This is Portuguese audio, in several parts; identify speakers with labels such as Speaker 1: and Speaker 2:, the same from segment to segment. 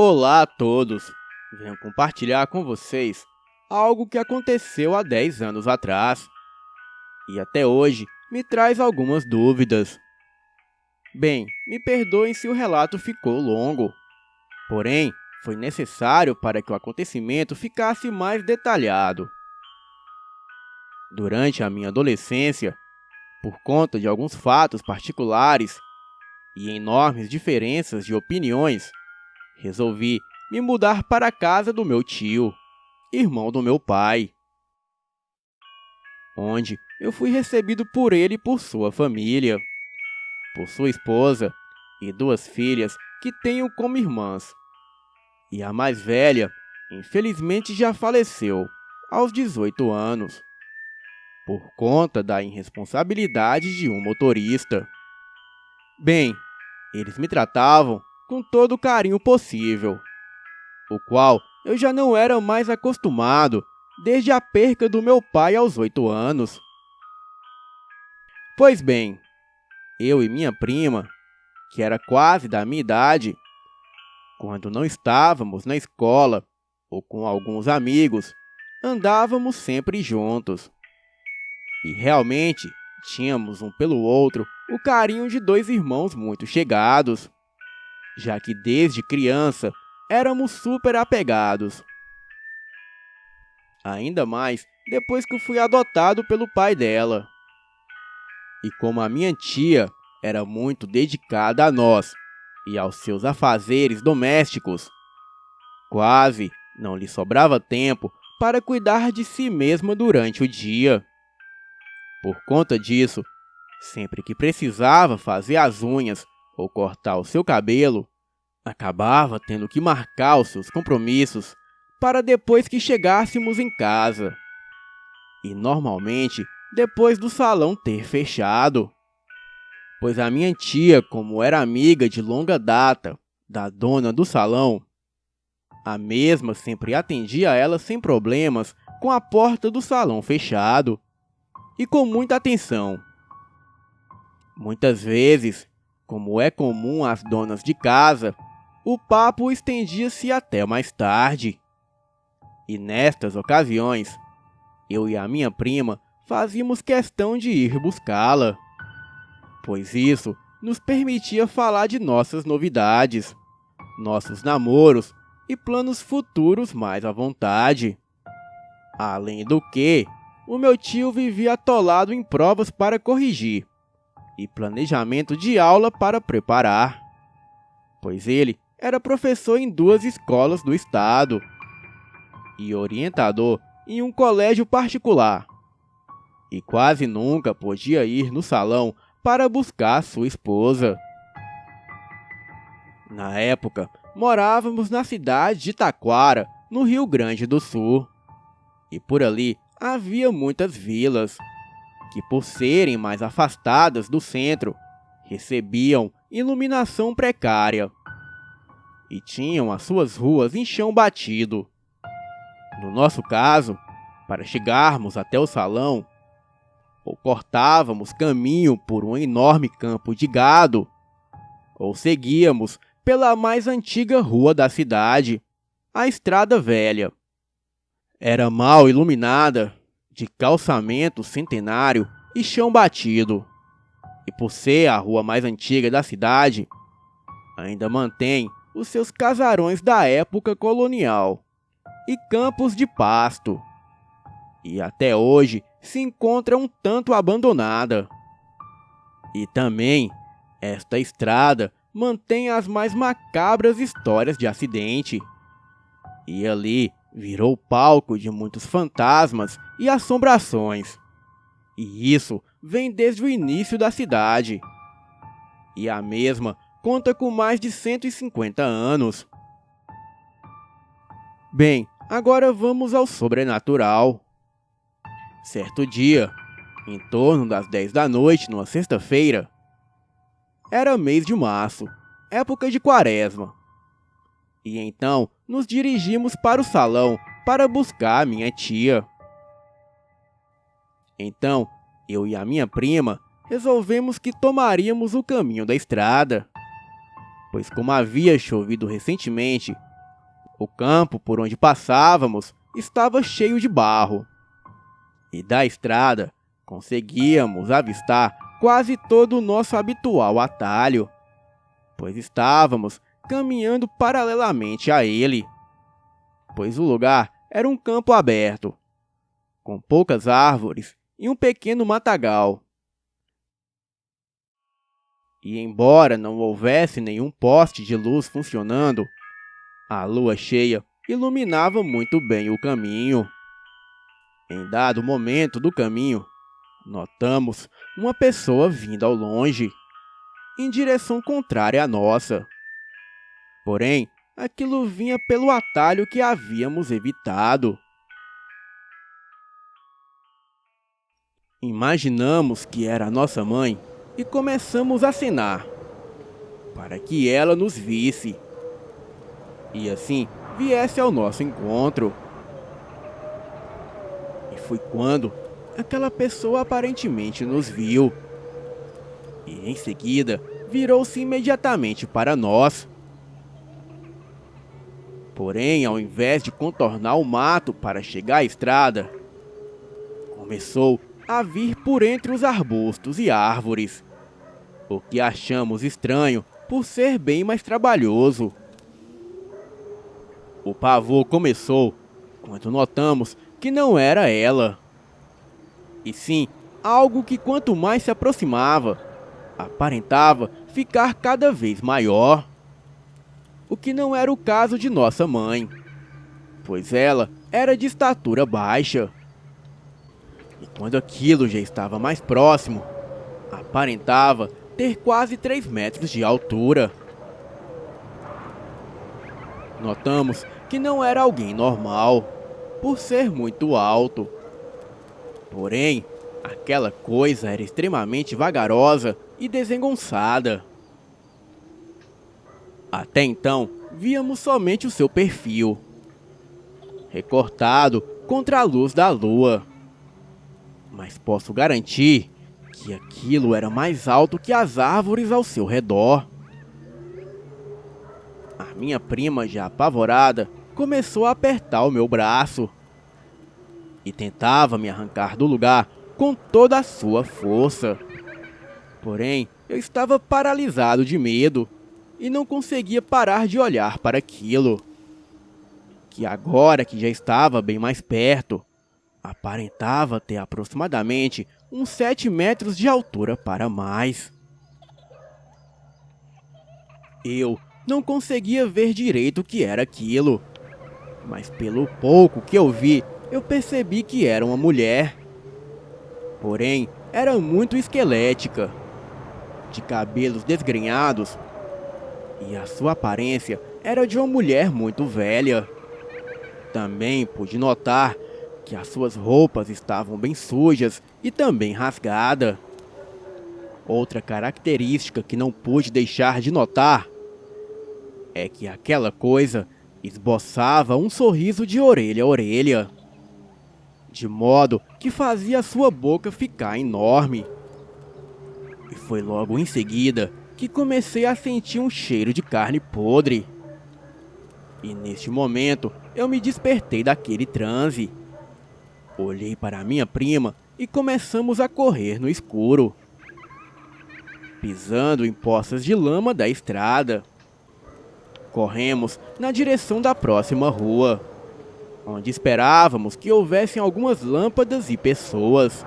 Speaker 1: Olá a todos! Venho compartilhar com vocês algo que aconteceu há 10 anos atrás e até hoje me traz algumas dúvidas. Bem, me perdoem se o relato ficou longo, porém foi necessário para que o acontecimento ficasse mais detalhado. Durante a minha adolescência, por conta de alguns fatos particulares e enormes diferenças de opiniões, resolvi me mudar para a casa do meu tio, irmão do meu pai, onde eu fui recebido por ele e por sua família, por sua esposa e duas filhas que tenho como irmãs. E a mais velha, infelizmente, já faleceu aos 18 anos, por conta da irresponsabilidade de um motorista. Bem, eles me tratavam com todo o carinho possível, o qual eu já não era mais acostumado desde a perca do meu pai aos 8 anos. Pois bem, eu e minha prima, que era quase da minha idade, quando não estávamos na escola ou com alguns amigos, andávamos sempre juntos. E realmente tínhamos um pelo outro o carinho de dois irmãos muito chegados, já que desde criança éramos super apegados. Ainda mais depois que eu fui adotado pelo pai dela. E como a minha tia era muito dedicada a nós e aos seus afazeres domésticos, quase não lhe sobrava tempo para cuidar de si mesma durante o dia. Por conta disso, sempre que precisava fazer as unhas ou cortar o seu cabelo, acabava tendo que marcar os seus compromissos para depois que chegássemos em casa. E normalmente depois do salão ter fechado, pois a minha tia, como era amiga de longa data da dona do salão, a mesma sempre atendia ela sem problemas com a porta do salão fechado e com muita atenção. Muitas vezes, como é comum às donas de casa, o papo estendia-se até mais tarde. E nestas ocasiões, eu e a minha prima fazíamos questão de ir buscá-la, pois isso nos permitia falar de nossas novidades, nossos namoros e planos futuros mais à vontade. Além do que, o meu tio vivia atolado em provas para corrigir e planejamento de aula para preparar, pois ele era professor em 2 escolas do estado e orientador em um colégio particular, e quase nunca podia ir no salão para buscar sua esposa. Na época, morávamos na cidade de Taquara, no Rio Grande do Sul, e por ali havia muitas vilas, que por serem mais afastadas do centro, recebiam iluminação precária e tinham as suas ruas em chão batido. No nosso caso, para chegarmos até o salão, ou cortávamos caminho por um enorme campo de gado, ou seguíamos pela mais antiga rua da cidade, a Estrada Velha. Era mal iluminada, de calçamento centenário e chão batido, e por ser a rua mais antiga da cidade, ainda mantém os seus casarões da época colonial e campos de pasto, e até hoje se encontra um tanto abandonada. E também, esta estrada mantém as mais macabras histórias de acidente, e ali virou palco de muitos fantasmas e assombrações. E isso vem desde o início da cidade. E a mesma conta com mais de 150 anos. Bem, agora vamos ao sobrenatural. Certo dia, em torno das 10 da noite, numa sexta-feira, era mês de março, época de quaresma. E então nos dirigimos para o salão para buscar a minha tia. Então, eu e a minha prima resolvemos que tomaríamos o caminho da estrada, pois como havia chovido recentemente, O campo por onde passávamos estava cheio de barro, e da estrada conseguíamos avistar quase todo o nosso habitual atalho, pois estávamos caminhando paralelamente a ele, pois o lugar era um campo aberto, com poucas árvores e um pequeno matagal. E embora não houvesse nenhum poste de luz funcionando, a lua cheia iluminava muito bem o caminho. Em dado momento do caminho, notamos uma pessoa vindo ao longe, em direção contrária à nossa. Porém, aquilo vinha pelo atalho que havíamos evitado. Imaginamos que era a nossa mãe e começamos a acenar, para que ela nos visse, e assim viesse ao nosso encontro. E foi quando aquela pessoa aparentemente nos viu, e em seguida virou-se imediatamente para nós. Porém, ao invés de contornar o mato para chegar à estrada, começou a vir por entre os arbustos e árvores, o que achamos estranho por ser bem mais trabalhoso. O pavor começou quando notamos que não era ela, e sim algo que quanto mais se aproximava, aparentava ficar cada vez maior. O que não era o caso de nossa mãe, pois ela era de estatura baixa. E quando aquilo já estava mais próximo, aparentava ter quase 3 metros de altura. Notamos que não era alguém normal, por ser muito alto. Porém, aquela coisa era extremamente vagarosa e desengonçada. Até então, víamos somente o seu perfil, recortado contra a luz da lua. Mas posso garantir que aquilo era mais alto que as árvores ao seu redor. A minha prima, já apavorada, começou a apertar o meu braço e tentava me arrancar do lugar com toda a sua força. Porém, eu estava paralisado de medo e não conseguia parar de olhar para aquilo, que agora que já estava bem mais perto, aparentava ter aproximadamente uns 7 metros de altura para mais. Eu não conseguia ver direito o que era aquilo, mas pelo pouco que eu vi, eu percebi que era uma mulher. Porém, era muito esquelética, de cabelos desgrenhados, e a sua aparência era de uma mulher muito velha. Também pude notar que as suas roupas estavam bem sujas e também rasgadas. Outra característica que não pude deixar de notar é que aquela coisa esboçava um sorriso de orelha a orelha, de modo que fazia sua boca ficar enorme. E foi logo em seguida que comecei a sentir um cheiro de carne podre. E neste momento eu me despertei daquele transe. Olhei para minha prima e começamos a correr no escuro, pisando em poças de lama da estrada. Corremos na direção da próxima rua, onde esperávamos que houvessem algumas lâmpadas e pessoas.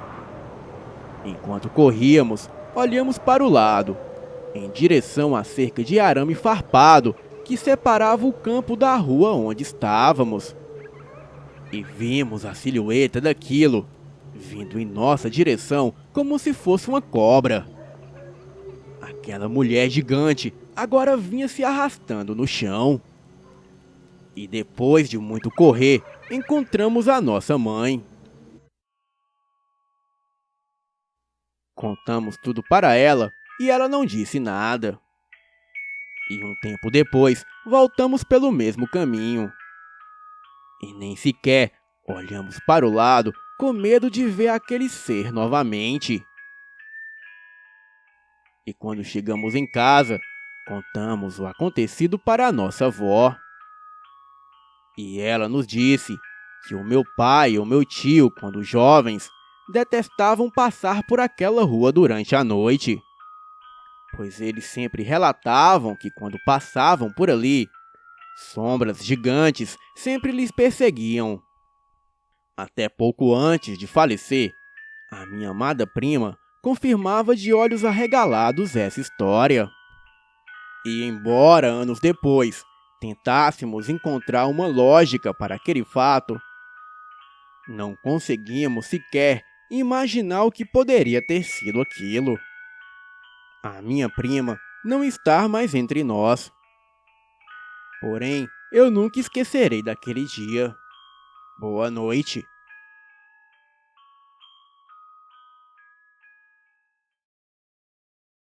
Speaker 1: Enquanto corríamos, olhamos para o lado, em direção à cerca de arame farpado que separava o campo da rua onde estávamos. E vimos a silhueta daquilo, vindo em nossa direção como se fosse uma cobra. Aquela mulher gigante agora vinha se arrastando no chão. E depois de muito correr, encontramos a nossa mãe. Contamos tudo para ela e ela não disse nada. E um tempo depois, voltamos pelo mesmo caminho. E nem sequer olhamos para o lado com medo de ver aquele ser novamente. E quando chegamos em casa, contamos o acontecido para a nossa avó. E ela nos disse que o meu pai e o meu tio, quando jovens, detestavam passar por aquela rua durante a noite, pois eles sempre relatavam que quando passavam por ali, sombras gigantes sempre lhes perseguiam. Até pouco antes de falecer, a minha amada prima confirmava de olhos arregalados essa história. E embora anos depois tentássemos encontrar uma lógica para aquele fato, não conseguíamos sequer imaginar o que poderia ter sido aquilo. A minha prima não está mais entre nós. Porém, eu nunca esquecerei daquele dia. Boa noite.